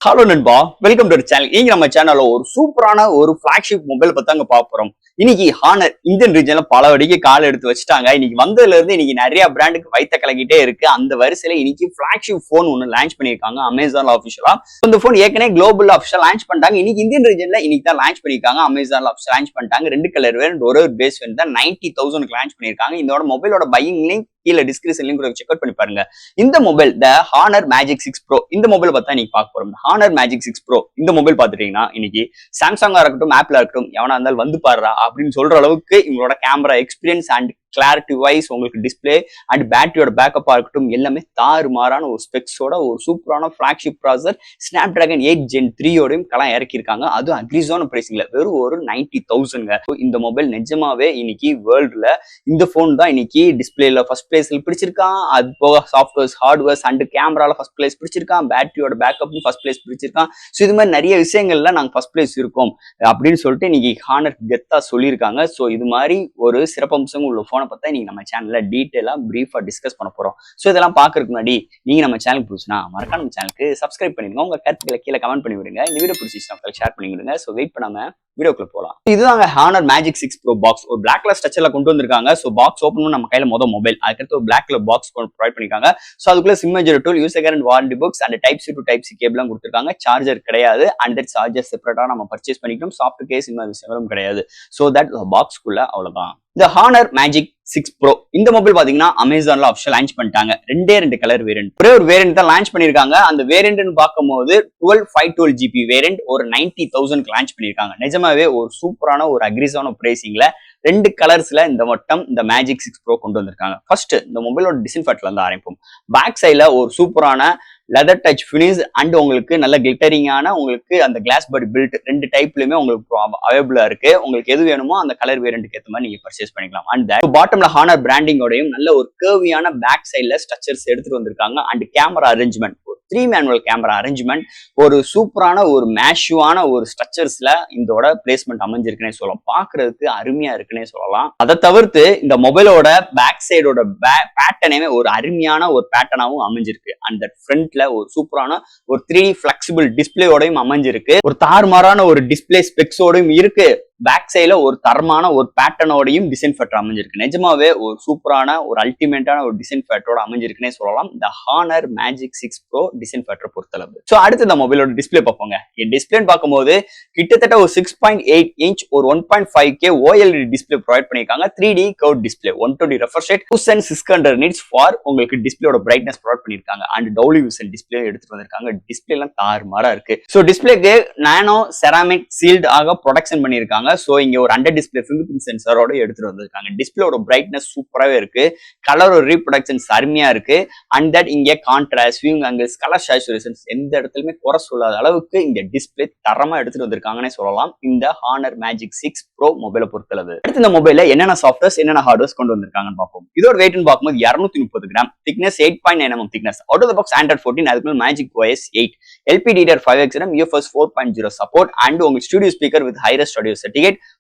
Hello நண்பா, welcome to channel. இங்க நம்ம சேனல்ல ஒரு சூப்பரான ஒரு பிளாக்ஷிப் மொபைல் பத்தி அங்க பார்க்க போறோம். இன்னைக்கு ஹானர் இந்தியன் ரீஜன்ல பல வடிக்கு கால் எடுத்து வச்சுட்டாங்க. இன்னைக்கு வந்ததுல இருந்து இன்னைக்கு நிறைய பிராண்டுக்கு வைத்த கலக்கிட்டே இருக்கு. அந்த வரிசையில இன்னைக்கு பிளாக்ஷிப் போன் ஒன்னு லான்ச் பண்ணிருக்காங்க அமேசான்ல ஆஃபிஷியலா. இந்த போன் ஏற்கனவே குளோபல் ஆஃபிஷியல் லான்ச் பண்ணிட்டாங்க. இன்னைக்கு இந்தியன் ரீஜன்ல இன்னைக்கு தான் லான்ச் பண்ணிருக்காங்க. அமேசான்ல ஆஃபிஷியல் லான்ச் பண்ணிட்டாங்க. 2 கலர் வேரியன்ட் ஒரு பேஸ் வேரியன்ட் தான் 90,000க்கு லான்ச் பண்ணிருக்காங்க. இதோட மொபைலோட பையிங் லிங்க் கீழே டிஸ்கிரிப்ஷன் லிங்க் செக் அவுட் பண்ணி பாருங்க. இந்த mobile the Honor Magic 6 pro இந்த மொபைல் பார்த்தா இன்னைக்கு பார்க்க போறோம். ஹானர் மேஜிக் 6 ப்ரோ இந்த மொபைல் பார்த்துட்டீங்கன்னா இன்னைக்கு சாம்சங்கா இருக்கட்டும் ஆப்பிளா இருக்கட்டும் எவனா இருந்தாலும் வந்து பாருடா அப்படின்னு சொல்ற அளவுக்கு இவங்களோட camera experience and clarity wise உங்களுக்கு டிஸ்பிளே அண்ட் பேட்டரியோட பேக்கப்பா இருக்கட்டும் எல்லாமே தாறுமாறான ஒரு ஸ்பெக்ஸோட ஒரு சூப்பரான flagship processor Snapdragon 8 Gen 3யோடையும் கலாம் இறக்கியிருக்காங்க. அதுவும் அக்ரிஸான பிரைசிங்ல வெறும் ஒரு 90,000ங்க. இந்த மொபைல் நிஜமாவே இன்னைக்கு வேர்ல்டுல இந்த போன் தான் இன்னைக்கு டிஸ்பிளேல ஃபர்ஸ்ட் பிளேஸ்ல பிடிச்சிருக்கான். அது போக சாஃப்ட்வேர்ஸ் ஹார்ட்வேர்ஸ் அண்ட் கேமரால ஃபர்ஸ்ட் பிளேஸ் பிடிச்சிருக்கான். பேட்டரியோட பேக்கப் ஃபர்ஸ்ட் பிளேஸ் பிடிச்சிருக்கான். ஸோ இது மாதிரி நிறைய விஷயங்கள்ல நாங்கள் ஃபர்ஸ்ட் பிளேஸ் இருக்கோம் அப்படின்னு சொல்லிட்டு இன்னைக்கு ஹானர் கெத்தா சொல்லியிருக்காங்க. ஸோ இது மாதிரி ஒரு சிறப்பம்சம் உள்ள போனை பத்தி நீங்க நம்ம சேனல்ல டீடைலா பிரீஃபா டிஸ்கஸ் பண்ண போறோம். சோ இதெல்லாம் பாக்குறதுக்கு முன்னாடி நீங்க நம்ம சேனலுக்கு புதுசுனா மறக்காம நம்ம சேனலுக்கு சப்ஸ்கிரைப் பண்ணிடுங்க. உங்க கருத்துக்களை கீழே கமெண்ட் பண்ணி விடுங்க. இந்த வீடியோ பிடிச்சிருந்தா ஷேர் பண்ணி விடுங்க. சோ வெயிட் பண்ணாம வீடியோக்குள்ள போலாம். இதுதாங்க ஹானர் மேஜிக் 6 ப்ரோ பாக்ஸ் ஒரு பிளாக் கலர் ஸ்ட்ரக்சர்ல கொண்டு வந்திருக்காங்க. சோ பாக்ஸ் ஓபன் பண்ணி நம்ம கையில மொபைல் அதுக்கடுத்து ஒரு பிளாக் கலர் பாக்ஸ் ப்ரொவைட் பண்ணிருக்காங்க. சோ அதுக்குள்ள சிம் மேஜர் tool user guarantee warranty books and type C to type C கேபிளும் கொடுத்திருக்காங்க. சார்ஜர் கிடையாது. அண்ட் சார்ஜர் செப்பரேட்டா நம்ம பர்ச்சேஸ் பண்ணிக்கணும். சாஃப்ட் கேஸ் இந்த விஷயங்களும் கிடையாது. சோ தட் பாக்ஸ்க்குள்ள அவ்வளவுதான். இந்த ஹானர் மேஜிக் 6 ப்ரோ இந்த மொபைல் பாத்தீங்கன்னா அமேசான்ல ஆஃபிஷியல் லான்ச் பண்ணிட்டாங்க. ரெண்டு கலர் வேரியன்ட் ஒரே ஒரு வேரியன்ட் தான் லான்ச் பண்ணிருக்காங்க. அந்த வேரியன்ட்னு பார்க்கும்போது 512 GB வேரியன்ட் ஒரு 90,000க்கு லான்ச் பண்ணிருக்காங்க. நிஜமாவே ஒரு சூப்பரான ஒரு அக்ரிஸான பிரைசிங்ல 2 கலர்ஸ்ல இந்த மேஜிக் 6 ப்ரோ கொண்டு வந்திருக்காங்க. ஃபர்ஸ்ட் இந்த மொபைலோட டிசைன்ல இருந்து ஆரம்பிப்போம். பேக் சைட்ல ஒரு சூப்பரான லெதர் டச் ஃபினிஷ் அண்ட் உங்களுக்கு நல்ல கிளிட்டரிங்கான உங்களுக்கு அந்த கிளாஸ் பாடி பில்ட் 2 டைப்லயுமே உங்களுக்கு அவைலபிளா இருக்கு. உங்களுக்கு எது வேணுமோ அந்த கலர் வேரியன்ட்க்கு ஏற்ற மாதிரி நீங்க பர்ச்சேஸ் பண்ணிக்கலாம். அண்ட் பாட்டம்ல ஹானர் பிராண்டிங்கோடையும் நல்ல ஒரு கர்வியான பேக் சைட்ல ஸ்ட்ரக்சர்ஸ் எடுத்துட்டு வந்திருக்காங்க. And camera arrangement 3 manual camera arrangement ஒரு சூப்பரான ஒரு மேஷுவான ஒரு ஸ்ட்ரக்சர்ஸ்ல இதோட பிளேஸ்மெண்ட் அமைஞ்சிருக்குன்னே சொல்லலாம். பாக்குறதுக்கு அருமையா இருக்குன்னே சொல்லலாம். அதை தவிர்த்து இந்த மொபைலோட பேக் சைடோட பேட்டர்னே ஒரு அருமையான ஒரு பேட்டர்னாவும் அமைஞ்சிருக்கு. அந்த ஃப்ரண்ட்ல ஒரு சூப்பரான ஒரு 3D பிளெக்சிபிள் டிஸ்பிளேயோடையும் அமைஞ்சிருக்கு. ஒரு தாறுமாறான ஒரு டிஸ்பிளே ஸ்பெக்ஸோடையும் இருக்கு. பேக் சைட்ல ஒரு தரமான ஒரு பேட்டர்னோடையும் டிசைன் ஃபேக்டர் அமைஞ்சிருக்கு. நிஜமாவே ஒரு சூப்பரான ஒரு அல்டிமேட்டான ஒரு டிசைன் ஃபேக்டரோட அமைஞ்சிருக்குன்னே சொல்லலாம் இந்த Honor Magic 6 pro design factor பொறுத்தளவு. ஸோ அடுத்து இந்த மொபைலோட டிஸ்பிளே பார்ப்போங்க. டிஸ்பிளே பார்க்கும்போது கிட்டத்தட்ட ஒரு 6.8 இன்ச் ஒரு 1.5K OLED டிஸ்பிளே ப்ரொவைட் பண்ணிருக்காங்க. 3D curve display 120 refresh rate 2600 nits for உங்களுக்கு டிஸ்பிளேயோட பிரைட்னஸ் ப்ரொவைட் பண்ணிருக்காங்க. அண்ட் டவுலி விசன் டிஸ்பிளே எடுத்துட்டு வந்திருக்காங்க. டிஸ்பிளே எல்லாம் தாறுமாறா இருக்கு. ஸோ டிஸ்பிளேக்கு நானோ செராமிக் சீல்ட் ஆக ப்ரொடெக்ஷன் பண்ணிருக்காங்க. சோ இங்க ஒரு அண்டர் டிஸ்பிளே ஃபிங்கர் பிரிண்ட் சென்சாரோட எடுத்துட்டு வந்திருக்காங்க. டிஸ்பிளேயோட பிரைட்னஸ் சூப்பராவே இருக்கு. கலர் ரீப்ரொடக்ஷன்ஸ் அருமையா இருக்கு. அண்ட் தட் இங்க contrast viewing angles colour saturations எந்த இடத்துலயுமே குறை சொல்லாத அளவுக்கு இந்த டிஸ்பிளே தரமா எடுத்துட்டு வந்திருக்காங்கன்னு சொல்லலாம் இந்த ஹானர் மேஜிக் 6 ப்ரோ மொபைலை பொறுத்தளவு. அடுத்து இந்த மொபைல என்னென்ன சாஃப்ட்வேர்ஸ் என்னென்ன ஹார்ட்வேர்ஸ் கொண்டு வந்திருக்காங்கன்னு பார்ப்போம். இதோட வெயிட்னு பார்க்கும்போது 230 gram, thickness 8.9 mm thickness, out of the box Android 14, அதுக்கு Magic OS 8, LPDDR5X RAM, UFS 4.0 support and உங்க studio speaker with hi res audio certificate,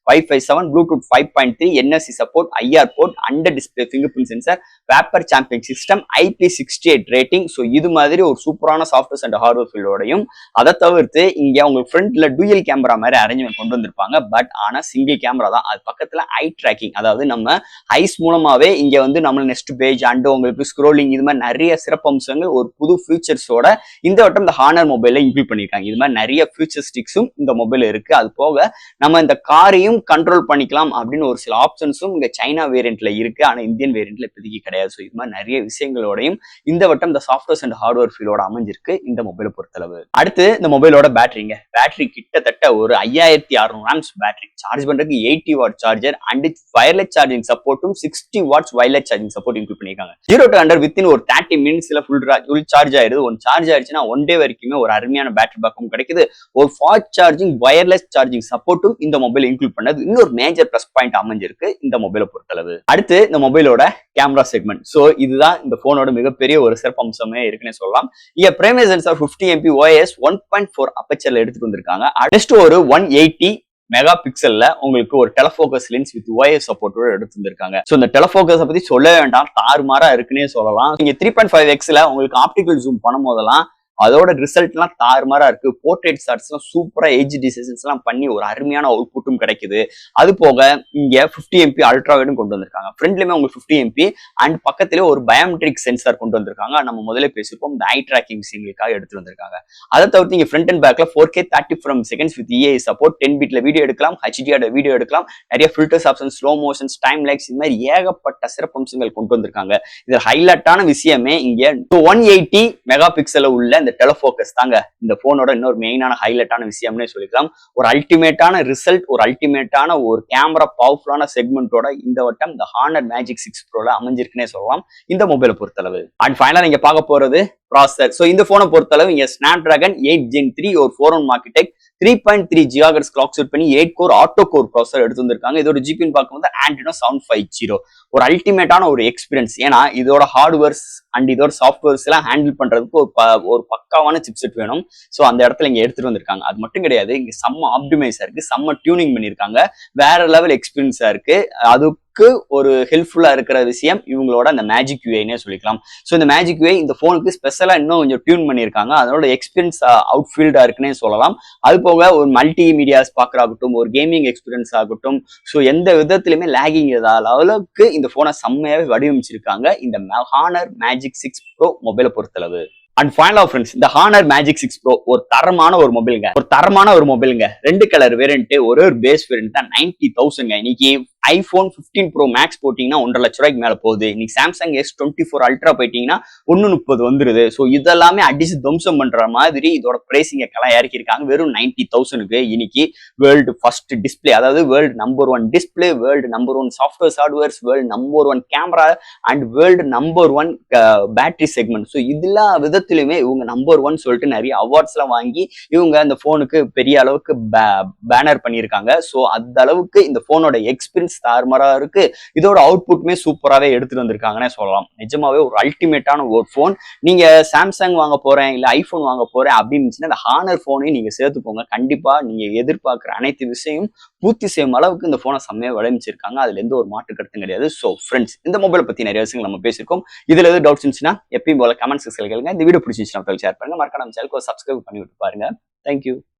Wi-Fi 7, Bluetooth 5.3, NFC support, IR port, under display fingerprint sensor, Vapor Champion system, IP68 rating. So இது மாதிரி ஒரு சூப்பரான softwares and hardware ஃபீல்டோடையும் அதை தவிர்த்து இங்க அவங்க ஃப்ரண்ட்ல டூயல் கேமரா மாதிரி அரேஞ்ச்மெண்ட் கொண்டு வந்திருப்பாங்க. பட் ஆனா சிங்கிள் கேமரா தான். அது பக்கத்துல ஐ ட்ராக்கிங், அதாவது நம்ம ஐஸ் மூலமாவே இங்க நம்ம நெக்ஸ்ட் பேஜ் அண்ட் உங்களுக்கு ஸ்க்ரோலிங் இது மாதிரி நிறைய சிறப்பம்சங்கள் ஒரு புது ஃபியூச்சர்ஸோட இந்த வட்டம் இந்த ஹானர் மொபைல இன்க்ளூட் பண்ணிருக்காங்க. இது மாதிரி நிறைய ஃபியூச்சரிஸ்டிக்ஸும் இந்த மொபைல் இருக்கு. அது போக நம்ம இந்த காரையும் கண்ட்ரோல் பண்ணிக்கலாம் அப்படின்னு ஒரு சில ஆப்ஷன்ஸும் இங்க சைனா வேரியன்ட்ல இருக்கு. ஆனா இந்தியன் வேரியன்ட்ல இப்போதைக்கு கிடையாது. ஸோ இது மாதிரி நிறைய விஷயங்களோடையும் இந்த வட்டம் இந்த சாஃப்ட்வேர்ஸ் அண்ட் ஹார்ட்வேர் ஃபீல்டோட அமைஞ்சிருக்கு இந்த மொபைலை பொறுத்தளவு. அடுத்து இந்த மொபைலோட பேட்டரிங்க. பேட்டரி கிட்டத்தட்ட ஒரு 5600 ஆம்ஸ் பேட்டரி. சார்ஜ் பண்றதுக்கு 80 watt charger and wireless charging சப்போர்ட்டும் 60 watts wireless charging support include பண்ணிருக்காங்க. 0 to 100 வித்தின் ஒரு 30 மினிட்ஸ்ல ஃபுல் சார்ஜ் ஆயிருது. ஒன் சார்ஜ் ஆயிடுச்சுன்னா 1 டே வரைக்குமே ஒரு அருமையான பேட்டரி பேக்கப் கிடைக்குது. ஒரு ஃபாஸ்ட் சார்ஜிங் வயர்லெஸ் சார்ஜிங் சப்போர்ட்டும் இந்த மொபைல் இன்க்ளூட் பண்ணது இன்னொரு மேஜர் பிளஸ் பாயிண்ட் அமைஞ்சிருக்கு இந்த மொபைலை பொறுத்தளவு. அடுத்து இந்த மொபைலோட கேமரா செக்மெண்ட். சோ இதுதான் இந்த போனோட மிகப்பெரிய ஒரு சிறப்பு அம்சமே இருக்குன்னு சொல்லலாம். இங்க பிரைமரி சென்சார் 50 MP OIS 1.4 அப்பச்சர்ல எடுத்துட்டு வந்திருக்காங்க. அடுத்து ஒரு 180 மெகா பிக்சல்ல உங்களுக்கு ஒரு டெலஃபோக்கஸ் லென்ஸ் வித் OIS சப்போர்ட்டோட எடுத்து வந்திருக்காங்க. சோ இந்த டெலஃபோக்கஸ் பத்தி சொல்ல வேண்டாம், தாறுமாறா இருக்குன்னே சொல்லலாம். இங்க 3.5x உங்களுக்கு ஆப்டிகல் ஜூம் பண்ணும் போதெல்லாம் அதோட ரிசல்ட்லாம் தாறுமாறா இருக்கு. போர்ட்ரேட் ஷாட்ஸ்லாம் சூப்பரா எட்ஜ் டிசிஷன்ஸ்லாம் பண்ணி ஒரு அருமையான அவுட்புட்டும் கிடைக்குது. அது போக இங்க 50 MP அல்ட்ரா வைடும் கொண்டு வந்திருக்காங்க. ஃப்ரண்ட்லயுமே உங்களுக்கு 50 MP அண்ட் பக்கத்திலே ஒரு பயோமெட்ரிக் சென்சார் கொண்டு வந்திருக்காங்க. நம்ம முதல்ல பேசியிருப்போம் இந்த ஐ ட்ராக்கிங் விஷயங்களுக்காக எடுத்துட்டு வந்திருக்காங்க. அதை தவிர்த்து இங்க ஃப்ரண்ட் அண்ட் பேக்ல 4K 30 frame seconds with EAI support 10 பிட்ல வீடியோ எடுக்கலாம், HDR வீடியோ எடுக்கலாம், நிறைய filters option, slow motions, time lapse இந்த மாதிரி ஏகப்பட்ட சிறப்பம்சங்கள் கொண்டு வந்திருக்காங்க. இதுல ஹைலைட்டான விஷயமே இங்க 180 மெகா பிக்சல் உள்ள இந்த டெலஃபோக்கஸ் தாங்க இந்த போனோட இன்னொரு மெயினான ஹைலைட்டான விஷயம்னே சொல்லிக்கலாம். ஒரு அல்டிமேட்டான ரிசல்ட், ஒரு அல்டிமேட்டான ஒரு கேமரா பவர்ஃபுல்லான செக்மெண்டோட இந்த வட்டம் இந்த ஹானர் மேஜிக் 6 ப்ரோல அமைஞ்சிருக்குன்னே சொல்லலாம் இந்த மொபைலை பொறுத்தளவு. அண்ட் ஃபைனலா நீங்க பார்க்க போறது ப்ராசஸர். சோ இந்த போனை பொறுத்தளவு இங்க Snapdragon 8 Gen 3 ஒரு 4-1 Marketech 3.3 GHz கிளாக் செட் பண்ணி 8 கோர் ஆட்டோ கோர் ப்ராசஸர் எடுத்து வந்திருக்காங்க. இதோட ஜிபின்னு பார்க்கும்போது Adreno 750. ஒரு அல்டிமேட்டான ஒரு எக்ஸ்பீரியன்ஸ். ஏன்னா இதோட ஹார்ட்வேர்ஸ் அண்ட் இதோட சாஃப்ட்வேர்ஸ் எல்லாம் ஹேண்டில் பண்றதுக்கு ஒரு பக்காவான சிப்செட் வேணும். சோ அந்த இடத்துல இங்க எடுத்துட்டு வந்திருக்காங்க. அது மட்டும் கிடையாது, இங்க செம்ம ஆப்டிமைஸா இருக்கு, செம்ம டியூனிங் பண்ணிருக்காங்க, வேற லெவல் எக்ஸ்பீரியன்ஸா இருக்கு. அதுக்கு ஒரு ஹெல்ப்ஃபுல்லா இருக்கிற விஷயம் இவங்களோட அந்த மேஜிக் யூஐனே சொல்லிக்கலாம். ஸோ இந்த மேஜிக் யூஐ இந்த போனுக்கு ஸ்பெஷலா இன்னும் கொஞ்சம் டியூன் பண்ணியிருக்காங்க. அதோட எக்ஸ்பீரியன்ஸ் அவுட்ஃபீல்டா இருக்குன்னே சொல்லலாம். அது போக ஒரு மல்டி மீடியாஸ் பார்க்கறாகட்டும், ஒரு கேமிங் எக்ஸ்பீரியன்ஸ் ஆகட்டும், ஸோ எந்த விதத்திலுமே லேகிங் இல்லாத அளவுக்கு இந்த போனை செம்மையாவே வடிவமைச்சிருக்காங்க இந்த ஹானர் மேஜிக் 6 ப்ரோ மொபைலை பொறுத்தளவு. அண்ட் ஃபைனலா ஃப்ரெண்ட்ஸ், இந்த ஹானர் மேஜிக் 6 ப்ரோ ஒரு தரமான ஒரு மொபைலுங்க. 2 கலர் வேரியன்ட், ஒரு பேஸ் வேரியன்ட் தான் 90,000. இன்னைக்கு iPhone 15 Pro Max போட்டீங்கன்னா 1.5 லட்ச ரூபாய்க்கு மேல போகுது. இன்னைக்கு Samsung S24 Ultra போயிட்டீங்கன்னா 130 வந்துருது. ஸோ இதெல்லாமே அடிச்சு துவம்சம் பண்ற மாதிரி இதோட பிரைசிங்க கலாம் இறக்கிருக்காங்க. வெறும் 90,000க்கு இன்னைக்கு வேர்ல்டு ஃபர்ஸ்ட் டிஸ்பிளே, அதாவது world number 1 display, world number 1 software hardwares, world number 1 camera and world number 1 battery segment. So எல்லா விதத்திலுமே இவங்க நம்பர் 1 சொல்லிட்டு நிறைய அவார்ட்ஸ் எல்லாம் வாங்கி இவங்க அந்த போனுக்கு பெரிய அளவுக்கு பேனர் பண்ணியிருக்காங்க. ஸோ அந்த அளவுக்கு இந்த போனோட எக்ஸ்பீரியன்ஸ் தாறுமாறா இருக்கு. இதோட அவுட்புட்மே சூப்பராகவே எடுத்துட்டு வந்திருக்காங்கன்னே சொல்லலாம். நிஜமாவே ஒரு அல்டிமேட்டான ஒரு போன். நீங்க சாம்சங் வாங்க போறேன் இல்ல ஐபோன் வாங்க போறேன் அப்படின்னு இந்த ஹானர் போனையும் நீங்க சேர்த்துக்கோங்க. கண்டிப்பா நீங்க எதிர்பார்க்கிற அனைத்து விஷயம் பூர்த்தி செய்யும் அளவுக்கு இந்த போனை செம்மையா வடிவமைச்சிருக்காங்க. அதுல எந்த ஒரு மாற்று கருத்தும் கிடையாது. ஸோ ஃப்ரெண்ட்ஸ், இந்த மொபைலை பத்தி நிறைய விஷயங்கள் நம்ம பேசியிருக்கோம். இதுல எதாவது டவுட்ஸ் இருந்துச்சுன்னா எப்பயும் போல கமெண்ட் செக்ஷன்ல கேளுங்க. இந்த வீடியோ பிடிச்சிருந்துச்சுன்னா ஷேர் பண்ணுங்க. மறக்காம சேனலுக்கு சப்ஸ்கிரைப் பண்ணி விட்டு பாருங்க. தேங்க்யூ.